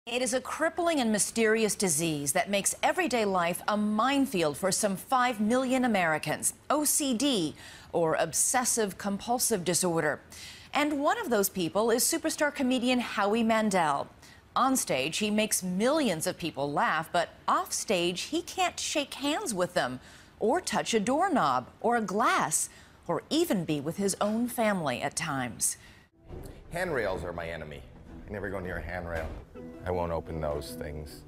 It is a crippling and mysterious disease that makes everyday life a minefield for some 5 million Americans. OCD, or obsessive compulsive disorder. And one of those people is superstar comedian Howie Mendel. On stage, he makes millions of people laugh, but off stage, he can't shake hands with them, or touch a doorknob, or a glass, or even be with his own family at times. Handrails are my enemy. I never go near a handrail. I won't open those things.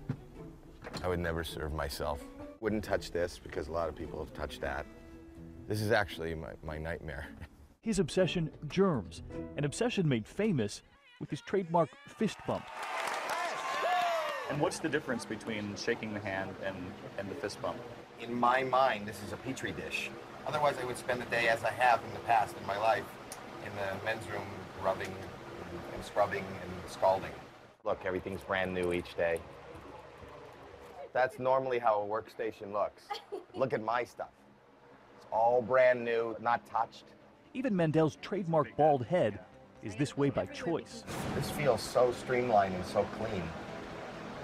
I would never serve myself. Wouldn't touch this because a lot of people have touched that. This is actually my nightmare. His obsession, germs, an obsession made famous with his trademark fist bump. And what's the difference between shaking the hand and the fist bump? In my mind, this is a petri dish. Otherwise, I would spend the day as I have in the past in my life in the men's room, rubbing and scrubbing and scalding. Look, everything's brand new each day. That's normally how a workstation looks. Look at my stuff. It's all brand new, not touched. Even Mendel's trademark bald head is this way by choice. This feels so streamlined and so clean.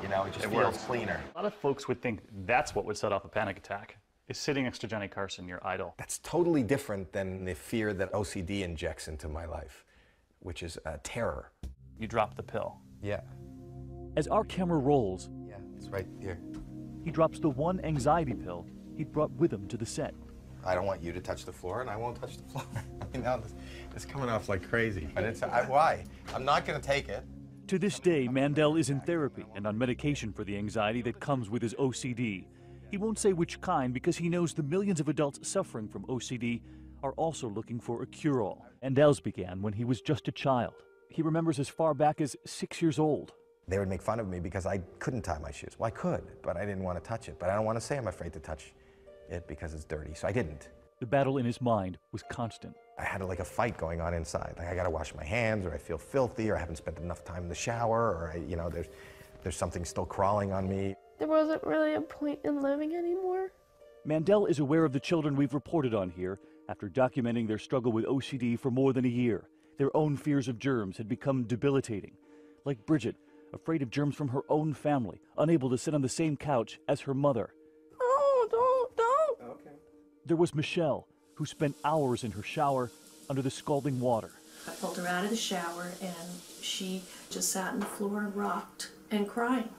You know, it just feels cleaner. A lot of folks would think that's what would set off a panic attack, is sitting next to Johnny Carson, your idol. That's totally different than the fear that OCD injects into my life, which is terror. You drop the pill. Yeah. As our camera rolls, Yeah, it's right here. he drops the one anxiety pill he'd brought with him to the set. I don't want you to touch the floor, and I won't touch the floor. I mean, now it's coming off like crazy. But it's, why? I'm not going to take it. To this day, Mendel is in therapy and on medication for the anxiety that comes with his OCD. He won't say which kind because he knows the millions of adults suffering from OCD are also looking for a cure-all. Mendel's began when he was just a child. He remembers as far back as 6 years old. They would make fun of me because I couldn't tie my shoes. Well, I could, but I didn't want to touch it. But I don't want to say I'm afraid to touch it because it's dirty, so I didn't. The battle in his mind was constant. I had like a fight going on inside. Like I got to wash my hands, or I feel filthy, or I haven't spent enough time in the shower, or there's something still crawling on me. There wasn't really a point in living anymore. Mendel is aware of the children we've reported on here after documenting their struggle with OCD for more than a year. Their own fears of germs had become debilitating. Like Bridget, afraid of germs from her own family, unable to sit on the same couch as her mother. Oh, don't. Okay. There was Michelle, who spent hours in her shower under the scalding water. I pulled her out of the shower and she just sat on the floor and rocked and crying.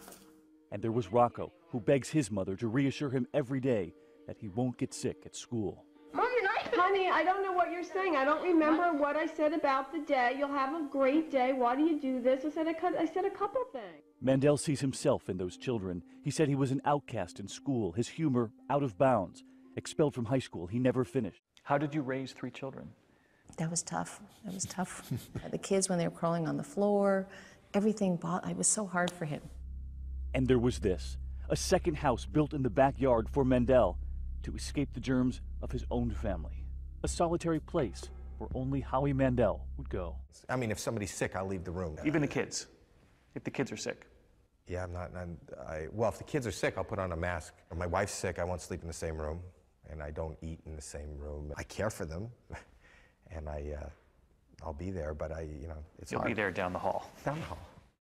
And there was Rocco, who begs his mother to reassure him every day that he won't get sick at school. Mom, you're not. Honey, I don't know what you're saying. I don't remember what I said about the day. You'll have a great day. Why do you do this? I said a couple things. Mendel sees himself in those children. He said he was an outcast in school, his humor out of bounds. Expelled from high school, he never finished. How did you raise 3 children? That was tough. That was tough. The kids, when they were crawling on the floor, everything, it was so hard for him. And there was this, a second house built in the backyard for Mendel to escape the germs of his own family. A solitary place where only Howie Mendel would go. I mean, if somebody's sick, I'll leave the room. Even the kids, if the kids are sick. Yeah, well, if the kids are sick, I'll put on a mask. If my wife's sick, I won't sleep in the same room, and I don't eat in the same room. I care for them, and I'll be there, but it's You'll hard. be there down the hall. Down the hall.